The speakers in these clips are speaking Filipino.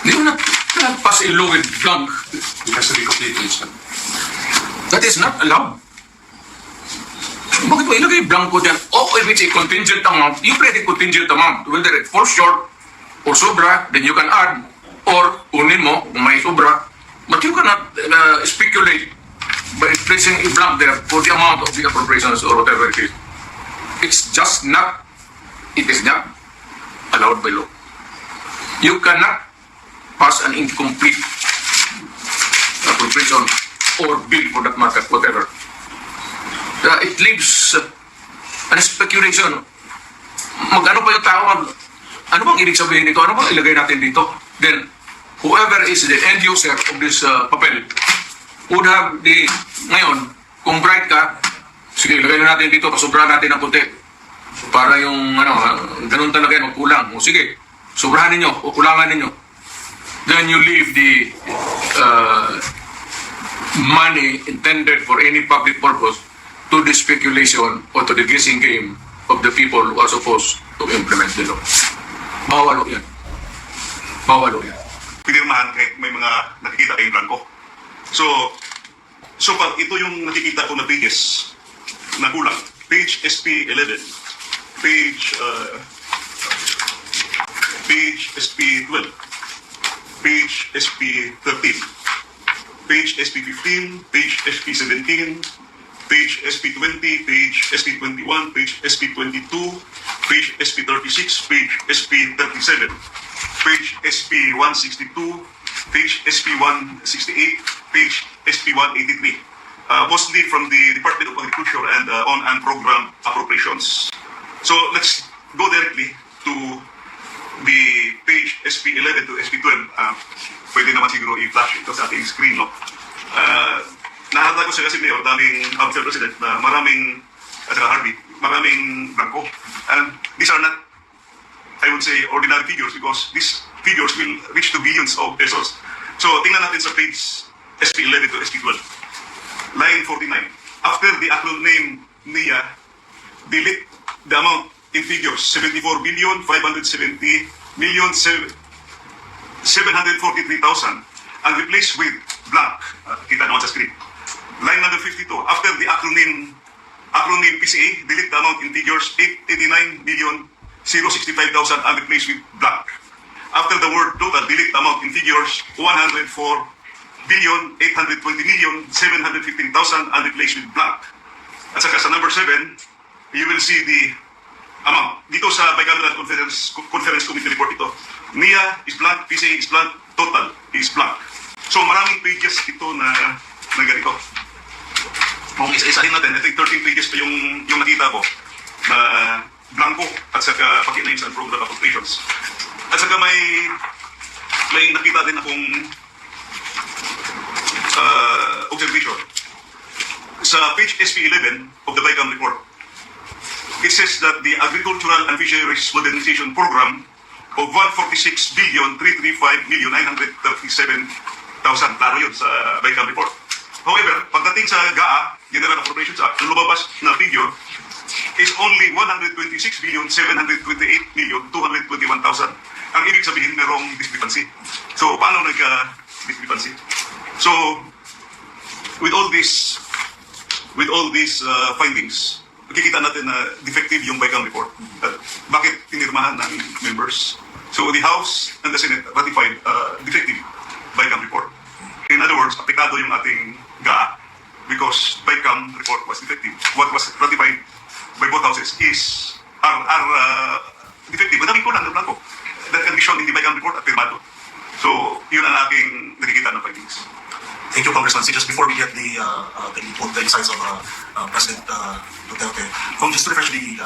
You cannot pass a law with blank. It has to be completely instant. That is not allowed. Bakit mo ilagay blanco dyan? O if it's a contingent amount, you create a contingent amount. Whether it falls short or sobra, then you can add. Or kunin mo kung may sobra. But you cannot speculate by placing a blank there for the amount of the appropriations or whatever it is. It's just not, it is not allowed by law. You cannot pass an incomplete appropriation or bill for that matter, whatever. It leaves an speculation. Mag-ano pa yung tao? Ano bang ibig sabihin nito? Ano bang ilagay natin dito? Then, whoever is the end user of this papel would have the, ngayon, kung bright ka, sige, ilagay na natin dito, pasobrahan natin ng puti. Para yung, ganun talaga yan, kulang. O sige, sobrahan ninyo, o kulangan ninyo. Then you leave the money intended for any public purpose to the speculation or to the guessing game of the people who are supposed to implement the law. Bawal yan. Bawal yan. Pinirmahan kahit may mga nakikita kayong blanco. So pag ito yung nakikita ko na pages na kulang, page SP11, page SP12, page SP13, page SP15, page SP17, page SP20, page SP21, page SP22, page SP36, page SP37, page SP162, page SP168, page SP183. Mostly from the Department of Agriculture and on program appropriations. So let's go directly to the page SP11 to SP12. Pwede naman siguro i-flash ito sa ating screen, no? Nahalata ko siya kasi Mayor, daming Mr. President, na maraming, at saka Harvey, maraming blanco. And these are not, I would say, ordinary figures because these figures will reach to billions of pesos. So tingnan natin sa page SP11 to SP12. Line 49. After the actual name NIA, delete the amount in figures 74 billion 570 million 743,000 and replace with blank. Kita naman sa screen. Line number 52. After the acronym PCA, delete the amount in figures 889 million 065,000 and replace with blank. After the word total, delete the amount in figures 104 billion 820 million 715,000 and replace with blank. At saka sa number 7, you will see the amount. Dito sa Bicameral Conference Committee report ito, NIA is blank, PCA is blank, total is blank. So maraming pages ito na ganito. Kung isa-isahin natin, I think 13 pages pa yung nakita ko na blanco at saka paki-names and program appropriations. At saka may nakita din akong observation. Sa page SP11 of the Bicam report, it says that the Agricultural and Fisheries Modernization Program of 146 billion 335 million 937,000 klaro yun sa Bicam report. However, pagdating sa GAA, General Appropriations Act, ang lumabas na figure is only 126 billion 728 million 221,000. Ang ibig sabihin, merong discrepancy. So, paano nagka-discrepancy? So, with all these findings, makikita natin na defective yung Bicam report. Bakit pinirmahan ng members? So the House and the Senate ratified defective Bicam report. In other words, apektado yung ating GAA because Bicam report was defective. What was ratified by both houses are defective. Madami ko lang ng blanco. That can be shown in the Bicam report at firmado. So yun ang aking nakikita ng findings. Thank you, Congressman. See, just before we get the insights of President Duterte, just to refresh the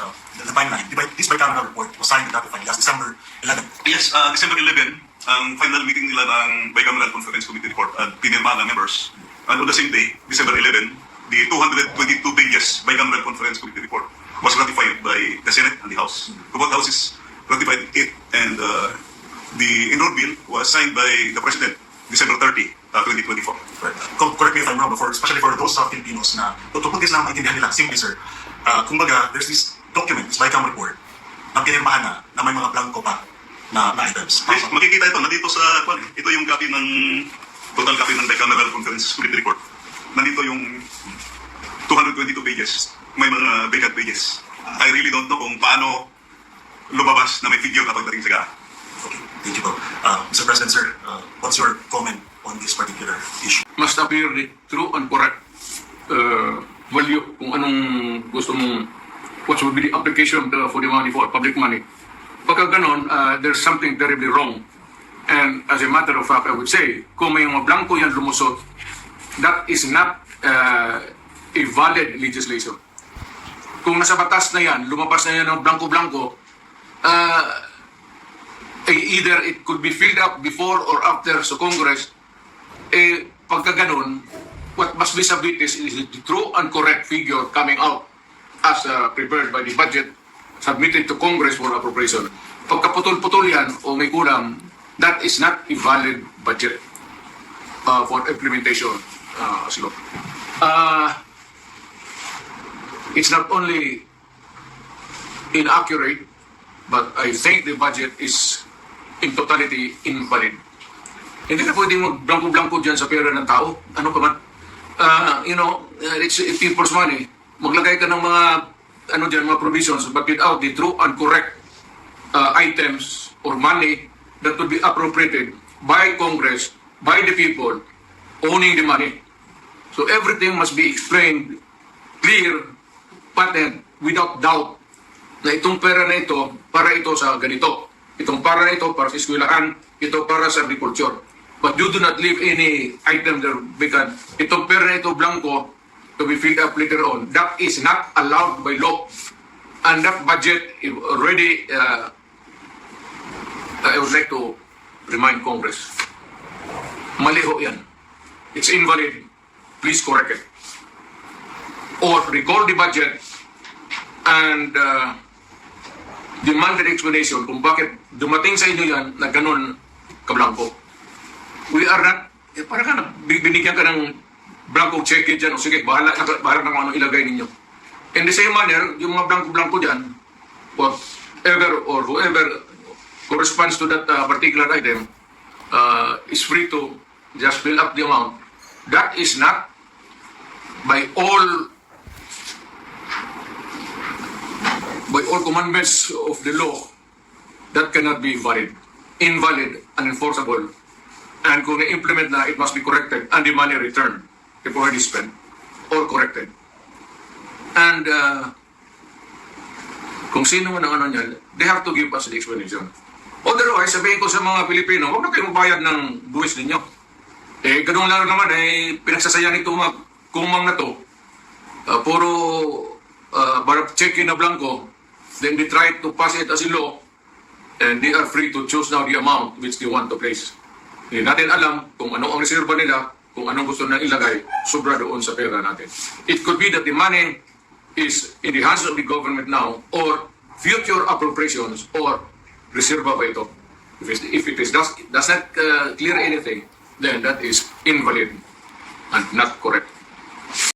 timeline, this bicameral report was signed and ratified last December 11. Yes, December 11, ang final meeting nila ng Bicameral Conference Committee report at pinirmahan ng members. And on the same day, December 11, the 222 pages Bicameral Conference Committee report was ratified by the Senate and the House. Both houses ratified it, and the enrolled bill was signed by the President December 30, 2024. Right. Correct me if I'm wrong, especially for those Filipinos na, to put this na maintindihan nila, simply sir, kumbaga, there's this document, this Bicam report, na pinirmahan na may mga blanco pa. na items. Makikita ito, nandito sa, ito yung copy ng, total copy ng bicameral conference committee report. Nandito yung 222 pages. May mga vacant pages. I really don't know kung paano lumabas na may figure kapag dating sa GA. Okay, thank you po. Mr. President, sir, what's your comment on this particular issue? Must appear the true and correct value kung anong gusto mong, what would be the application for the money, for public money. Pagka ganon, there's something terribly wrong. And as a matter of fact, I would say, kung may mga blanco yan lumusot, that is not a valid legislation. Kung nasa batas na yan, lumabas na yan ng blanco-blanco, either it could be filled up before or after sa Congress, pagka ganon, what must be submitted is the true and correct figure coming out as prepared by the budget submitted to Congress for appropriation. Pagkaputol-putol yan o may kulang, that is not a valid budget for implementation as law. It's not only inaccurate, but I think the budget is in totality invalid. Hindi ka pwedeng mag-blanco-blanco dyan sa pera ng tao. Ano pa man? It's people's money. Maglagay ka ng mga mga provisions, but without the true and correct items or money that would be appropriated by Congress, by the people owning the money. So everything must be explained, clear, patent, without doubt, na itong pera na ito, para ito sa ganito. Itong para na ito, para sa eskwelahan, ito para sa agriculture. But you do not leave any item there vacant. Itong pera na ito, blanco, to be filled up later on. That is not allowed by law. And that budget is already, I would like to remind Congress, mali ho yan. It's invalid. Please correct it. Or recall the budget and demand an explanation kung bakit dumating sa inyo yan na ganun kablangko. We are not, parang ka na, binigyan ka ng blanco check dyan, o sige, bahala na kung ano ilagay ninyo. In the same manner, yung mga blanco-blanco dyan, whatever or whoever corresponds to that particular item is free to just fill up the amount. That is not by all commandments of the law, that cannot be valid, invalid, unenforceable. And kung na-implement na, it must be corrected and the money returned if already spent or corrected. And kung sino man ang ano niyan, they have to give us the explanation. Otherwise, sabihin ko sa mga Pilipino, huwag na kayong magbayad ng buwis ninyo. Ganun lang naman, pinagsasayang ito mga kumang na to. Puro check-in na blanco, then they try to pass it as a law, and they are free to choose now the amount which they want to place. Hindi natin alam kung ano ang reserva nila, kung anong gusto na ilagay, sobra doon sa pera natin. It could be that the money is in the hands of the government now, or future appropriations, or reserva ba ito. If it does not clear anything, then that is invalid and not correct.